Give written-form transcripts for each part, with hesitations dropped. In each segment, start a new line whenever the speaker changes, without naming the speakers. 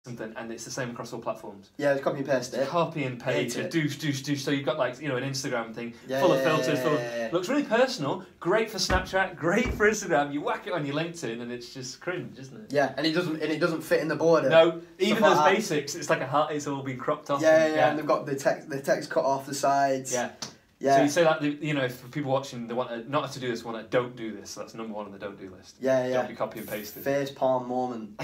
something, and it's the same across all platforms.
Yeah, copy and paste it.
Copy and paste it. Do. So you've got like, you know, an Instagram thing full of filters, looks really personal, great for Snapchat, great for Instagram. You whack it on your LinkedIn, and it's just cringe, isn't it?
Yeah, and it doesn't fit in the border.
No, even those basics, it's like a heart. It's all been cropped off.
Yeah, and they've got the text cut off the sides.
Yeah.
Yeah.
So you say that, you know, if people watching, they want not to do this, want to don't do this. So that's number one on the don't do list.
Yeah.
Don't be copy and pasting.
Face palm moment.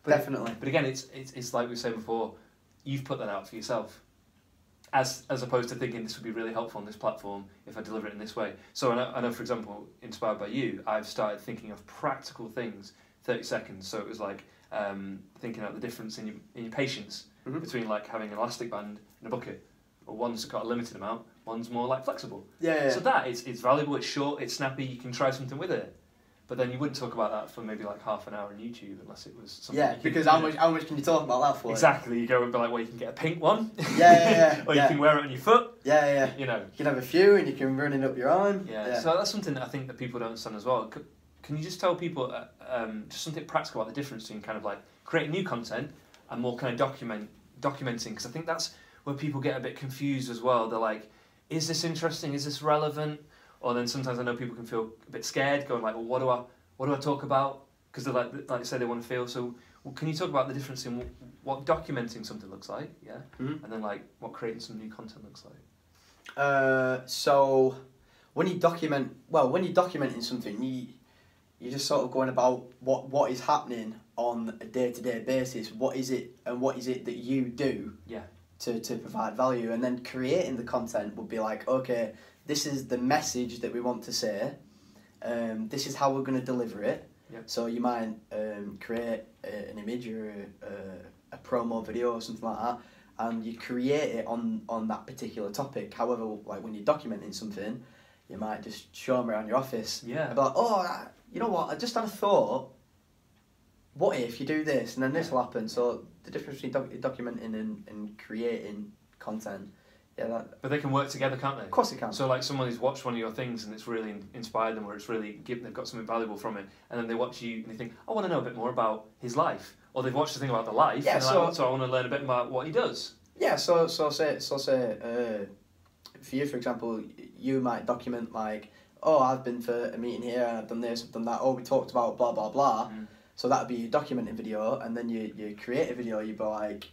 Definitely.
But again, it's like we said before, you've put that out for yourself, as opposed to thinking this would be really helpful on this platform if I deliver it in this way. So I know, for example, inspired by you, I've started thinking of practical things, 30 seconds. So it was like thinking out the difference in your patience between like having an elastic band in a bucket. Or one's got a limited amount, one's more like flexible.
Yeah.
So that it's valuable, it's short, it's snappy, you can try something with it. But then you wouldn't talk about that for maybe like half an hour on YouTube unless it was something.
Yeah, because how much can you talk about that for?
Exactly, you go and be like, well, you can get a pink one.
Yeah.
Or you can wear it on your foot.
Yeah.
You know.
You can have a few and you can run it up your arm.
Yeah. So that's something that I think that people don't understand as well. Can you just tell people just something practical about the difference between kind of like creating new content and more kind of documenting? Because I think that's where people get a bit confused as well. They're like, is this interesting? Is this relevant? Or then sometimes I know people can feel a bit scared, going like, well, what do I talk about? Because they like you say, they want to feel. So can you talk about the difference in what documenting something looks like, and then like what creating some new content looks like?
So when you're documenting something, you're just sort of going about what is happening on a day-to-day basis. What is it that you do?
Yeah.
To provide value, and then creating the content would be like, okay, this is the message that we want to say. This is how we're going to deliver it.
Yep.
So you might create an image or a promo video or something like that, and you create it on that particular topic. However, like when you're documenting something, you might just show them around your office.
Yeah.
About, you know what? I just had a thought. What if you do this and then this will happen? So the difference between documenting and creating content. Yeah,
but they can work together, can't they?
Of course they can.
So like someone who's watched one of your things and it's really inspired them, or it's really they've got something valuable from it, and then they watch you and they think, I want to know a bit more about his life, or they've watched the thing about the life, and so I want to learn a bit about what he does.
Yeah, so say for you, for example, you might document like, oh, I've been for a meeting here and I've done this, I've done that. Oh, we talked about blah blah blah. So that would be your documenting video, and then you create a video. You'd be like,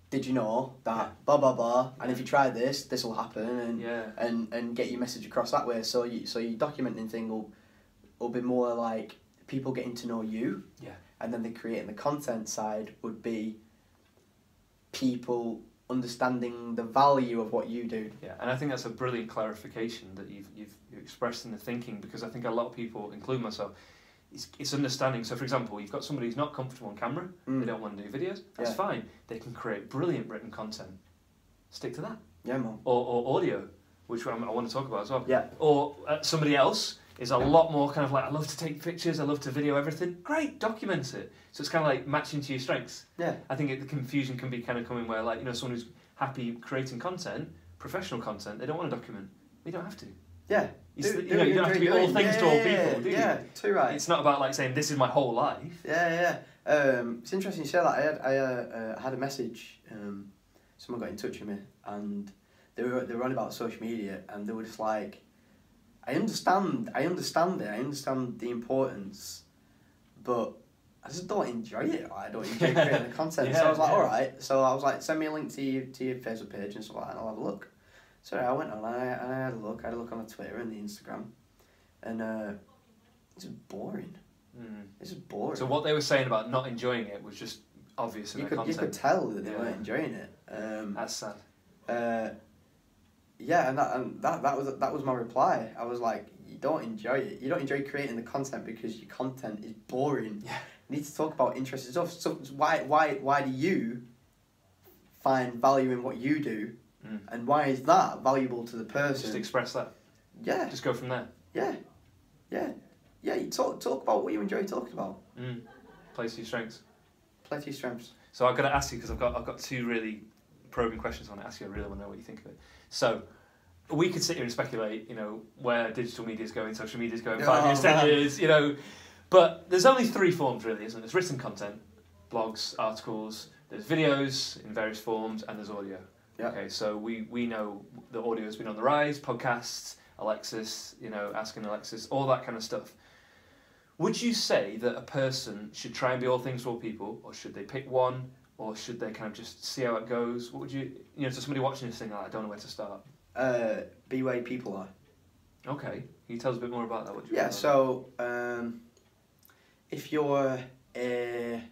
did you know that blah blah blah? And if you try this, this will happen, and get your message across that way. So your documenting thing will be more like people getting to know you.
Yeah. And
then the creating the content side would be people understanding the value of what you do.
Yeah, and I think that's a brilliant clarification that you've expressed in the thinking, because I think a lot of people, including myself, it's understanding. So for example, you've got somebody who's not comfortable on camera, they don't want to do videos, that's fine. They can create brilliant written content. Stick to that.
Yeah, man.
Or audio, which I want to talk about as well.
Yeah.
Or somebody else is a lot more kind of like, I love to take pictures, I love to video everything. Great, document it. So it's kind of like matching to your strengths.
Yeah.
I think the confusion can be kind of coming where, like, you know, someone who's happy creating content, professional content, they don't want to document. You don't have to.
Yeah.
You don't have to be all things to all people, do you?
Yeah, too right.
It's not about like saying this is my whole life.
Yeah. It's interesting you say that. I had a message. Someone got in touch with me, and they were on about social media, and they were just like, I understand it. I understand the importance, but I just don't enjoy it. I don't enjoy creating the content. So I was like, all right. So I was like, send me a link to your Facebook page and stuff like that, and I'll have a look. So I went on and I had a look. I had a look on the Twitter and the Instagram, and it's boring. It's just boring.
So what they were saying about not enjoying it was just obvious in the content.
You could tell that they weren't enjoying it.
That's sad.
Yeah, and that was my reply. I was like, you don't enjoy it. You don't enjoy creating the content because your content is boring.
Yeah.
You need to talk about interesting stuff. So why do you find value in what you do? And why is that valuable to the person?
Just express that.
Yeah.
Just go from there.
Yeah. You talk about what you enjoy talking about.
Play to your strengths.
Play to your strengths.
So I've got to ask you, because I've got two really probing questions I want to ask you. I really want to know what you think of it. So we could sit here and speculate, you know, where digital media is going, social media is going, 5 years, 10 years, you know. But there's only three forms really, isn't there? There's written content, blogs, articles. There's videos in various forms, and there's audio.
Yeah.
Okay, so we know the audio has been on the rise. Podcasts, Alexis, asking Alexis, all that kind of stuff. Would you say that a person should try and be all things to all people, or should they pick one, or should they kind of just see how it goes? What would you, to somebody watching this thing, I don't know where to start.
Be where people are.
Okay, can you tell us a bit more about that? What do you
Yeah, so if you're a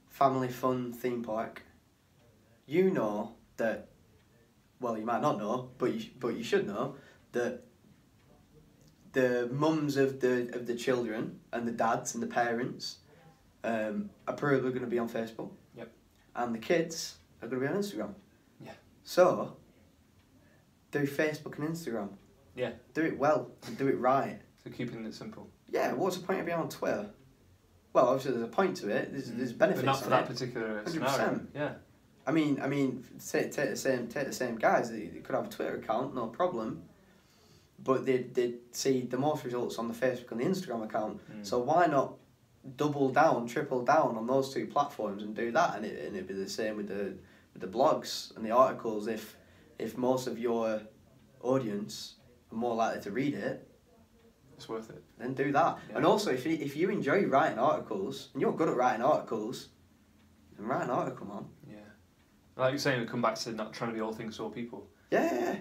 family fun theme park, you know that, well, you might not know, but you should know that the mums of the children and the dads and the parents are probably going to be on Facebook.
Yep.
And the kids are going to be on Instagram.
Yeah.
So do Facebook and Instagram.
Yeah.
Do it well and do it right.
So keeping it simple.
Yeah, what's the point of being on Twitter? Well, obviously there's a point to it. There's benefits.
But not for that particular
100%.
scenario. Yeah.
I mean, take the same guys. They could have a Twitter account, no problem. But they'd see the most results on the Facebook and the Instagram account. So why not double down, triple down on those two platforms and do that? And it'd be the same with the blogs and the articles. If most of your audience are more likely to read it,
it's worth it.
Then do that. Yeah. And also, if you enjoy writing articles and you're good at writing articles, then write an article, man.
Yeah. Like you're saying, we come back to not trying to be all things to all people.
Yeah.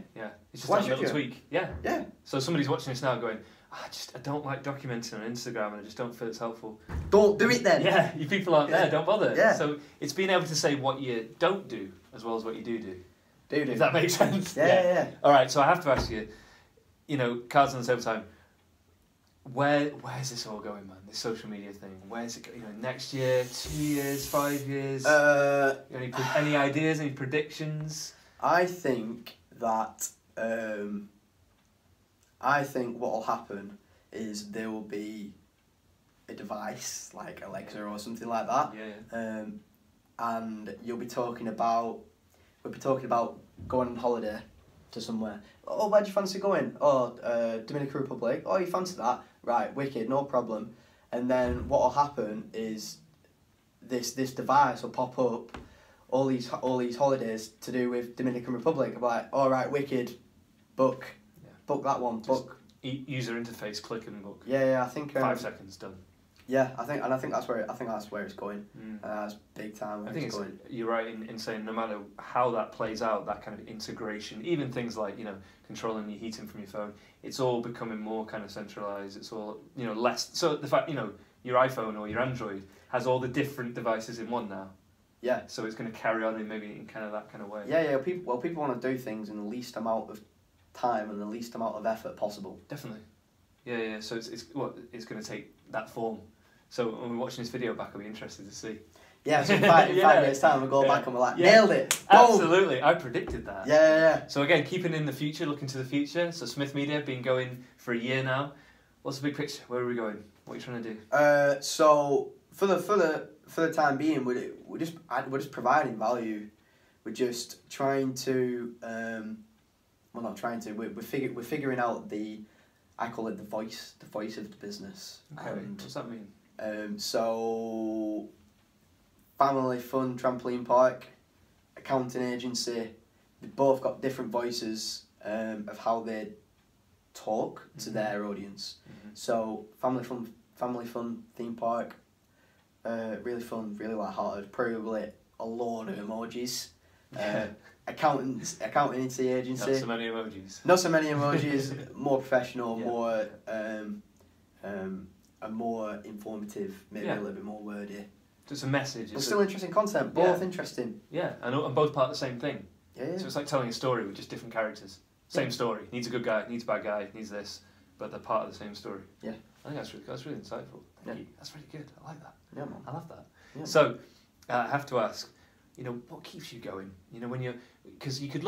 It's just that little tweak. Yeah.
Yeah.
So somebody's watching this now going, I don't like documenting on Instagram and I just don't feel it's helpful.
Don't do it then.
Yeah, you people aren't there, don't bother.
Yeah.
So it's being able to say what you don't do as well as what you do.
Do.
If that makes sense.
Yeah.
All right, so I have to ask you, cards on the table time, where's this all going, man? This social media thing. Where's it going? Next year, 2 years, 5 years? Any ideas, any predictions?
I think that what will happen is there will be a device like Alexa or something like that.
Yeah.
And we'll be talking about going on holiday to somewhere. Oh, where do you fancy going? Oh, Dominican Republic. Oh, you fancy that? Right, wicked, no problem. And then what will happen is this device will pop up, all these holidays to do with Dominican Republic. I'm like, all right, wicked, book that one, book.
User interface, click and book.
Yeah, I think
5 seconds done.
Yeah, I think that's where it's going. That's big time.
I think you're right in saying no matter how that plays out, that kind of integration, even things like controlling your heating from your phone, it's all becoming more kind of centralized. It's all less. So the fact your iPhone or your Android has all the different devices in one now.
Yeah.
So it's going to carry on in kind of that kind of way.
Yeah. People want to do things in the least amount of time and the least amount of effort possible.
Definitely. Yeah. So it's going to take that form. So when we're watching this video back, I'll be interested to see.
Yeah, so in 5 years' time, we'll go back and we're like, nailed it! Boom!
Absolutely, I predicted that.
Yeah.
So again, keeping in the future, looking to the future. So Smith Media, been going for a year now. What's the big picture? Where are we going? What are you trying to do?
So for the time being, we're just providing value. We're just trying to, we're figuring out I call it the voice of the business.
Okay, what's that mean?
So, family fun trampoline park, accounting agency, they've both got different voices of how they talk to their audience. So, family fun theme park, really fun, really light-hearted, probably a load of emojis. Accountancy agency.
Not so many emojis.
More professional, more more informative, maybe a little bit more wordy.
Just a message.
But still interesting content, both interesting.
Yeah, and both part of the same thing.
Yeah.
So it's like telling a story with just different characters. Same story. Needs a good guy, needs a bad guy, needs this, but they're part of the same story.
Yeah.
I think that's really insightful. Thank you. That's really good. I like that.
Yeah, man.
I love that.
Yeah.
So, I have to ask, what keeps you going? When because you could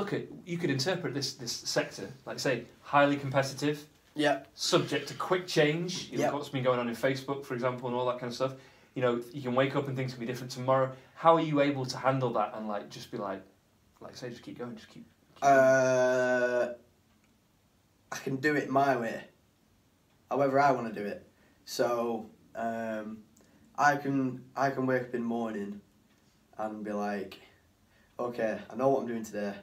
interpret this sector, like say, highly competitive.
Yeah.
Subject to quick change. What's been going on in Facebook, for example, and all that kind of stuff. You can wake up and things can be different tomorrow. How are you able to handle that and just be just keep going, just keep
I can do it my way, however I want to do it. So, I I can wake up in the morning and be like, okay, I know what I'm doing today.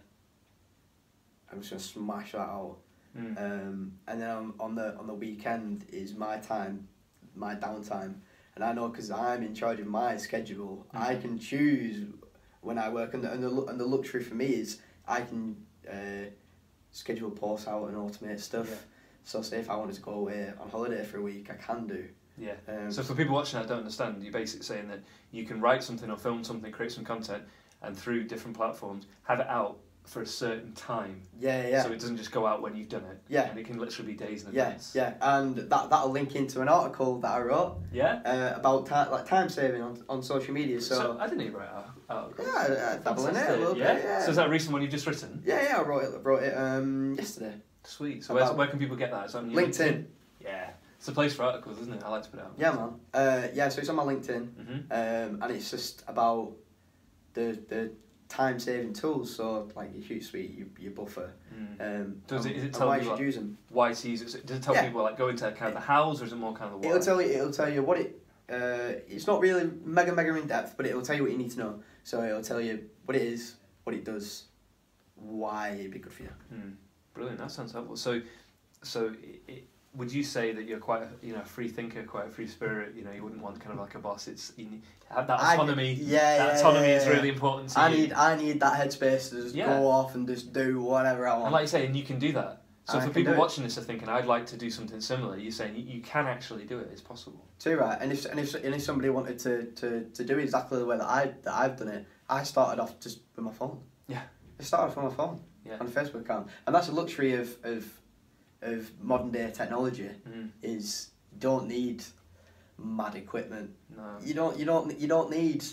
I'm just gonna smash that out. And then on the weekend is my time, my downtime, and I know because I'm in charge of my schedule. I can choose when I work, and the luxury for me is I can schedule posts out and automate stuff. Yeah. So say if I wanted to go away on holiday for a week, I can do.
Yeah. So for people watching that don't understand, you're basically saying that you can write something or film something, create some content, and through different platforms have it out for a certain time.
Yeah.
So it doesn't just go out when you've done it.
Yeah.
And it can literally be days in advance.
Yeah. And that'll link into an article that I wrote.
Yeah.
About time saving on social media. So
I didn't even write articles.
Yeah, I dabble in it a little bit. Yeah.
So is that a recent one you've just written?
Yeah. I wrote it yesterday.
Sweet. So where can people get that? Is that on your
LinkedIn?
Yeah. It's a place for articles, isn't it? I like to put it out.
Yeah, man. So it's on my LinkedIn, and it's just about the time saving tools. So like your Hootsuite, your Buffer.
Is it tell
why
people
you should use them?
Why to use it? Does it tell people like go into kind of the hows, or is it more kind of the why?
It'll tell you what it. It's not really mega in depth, but it'll tell you what you need to know. So it'll tell you what it is, what it does, why it'd be good for you.
Brilliant. That sounds helpful. So would you say that you're quite a free thinker, quite a free spirit? You know, you wouldn't want kind of like a boss. You have that autonomy. Autonomy is really important to you.
I need that headspace to just go off and just do whatever I want.
And like you say, and you can do that. So for people watching this are thinking, I'd like to do something similar. You're saying you can actually do it. It's possible.
Too right. And if somebody wanted to do it exactly the way that I've done it, I started off just with my phone.
Yeah.
I started from my phone. Yeah. On a Facebook account, and that's a luxury of modern day technology. Is you don't need mad equipment.
No.
You don't need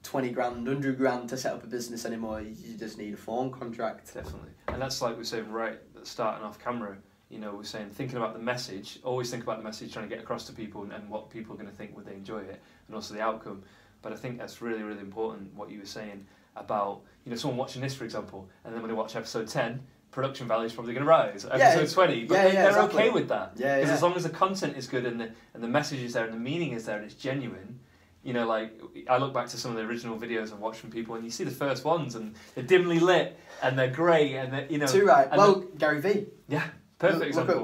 20 grand, 100 grand to set up a business anymore. You just need a phone contract.
Definitely, and that's like we're saying right at starting off camera. You know, we're saying thinking about the message. Always think about the message, trying to get across to people, and what people are going to think would they enjoy it, and also the outcome. But I think that's really important. What you were saying about someone watching this, for example, and then when they watch episode 10. Production value is probably going to rise. Episode 20, but they're exactly. Okay with that. Because as long as the content is good and the message is there and the meaning is there and it's genuine, like I look back to some of the original videos I've watched from people and you see the first ones and they're dimly lit and they're grey and they're,
Too right. Well, Gary Vee.
Yeah, perfect example.
Look at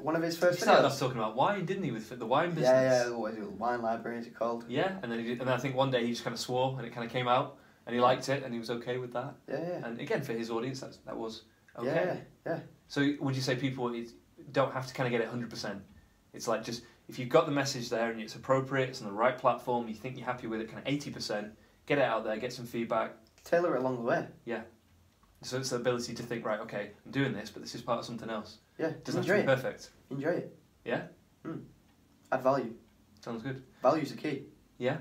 one of his first videos.
He started off talking about wine, didn't he, with the wine business?
Yeah. What is it? Wine library is it called?
Yeah, and then I think one day he just kind of swore and it kind of came out and he liked it and he was okay with that.
Yeah.
And again, for his audience, that was. Okay.
Yeah.
So would you say people don't have to kind of get it 100%? It's like just if you've got the message there and it's appropriate, it's on the right platform, you think you're happy with it, kind of 80%, get it out there, get some feedback.
Tailor it along the way.
Yeah. So it's the ability to think, right, okay, I'm doing this, but this is part of something else.
Yeah.
Doesn't have to be perfect.
Enjoy it.
Yeah?
Add value.
Sounds good.
Value's the key.
Yeah.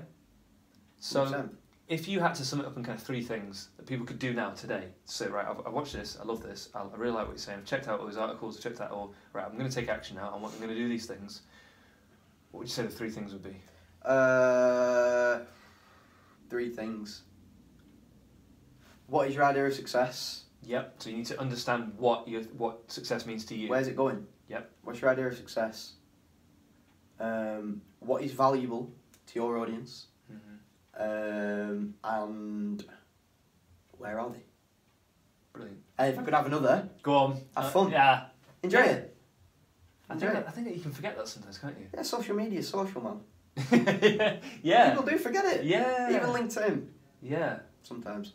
So
100%.
If you had to sum it up in kind of 3 things that people could do now, today, to say, right, I've watched this, I love this, I really like what you're saying, I've checked out all these articles, I've checked out all, right, I'm going to take action now, I'm going to do these things, what would you say the 3 things would be?
3 things. What is your idea of success?
Yep, so you need to understand what success means to you.
Where's it going?
Yep.
What's your idea of success? What is valuable to your audience? And where are they?
Brilliant.
And if I could have another,
go on.
Have fun.
Yeah.
Enjoy it.
I think that you can forget that sometimes, can't you?
Yeah, social media, social man.
Yeah.
People do forget it.
Yeah.
Even LinkedIn.
Yeah.
Sometimes.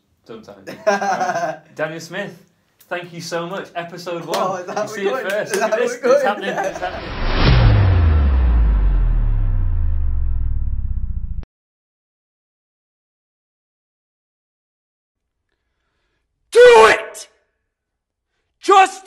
Daniel Smith, thank you so much. Episode 1.
Oh, you
see it first.
Look
at this. It's happening. It's happening.
Do it! Just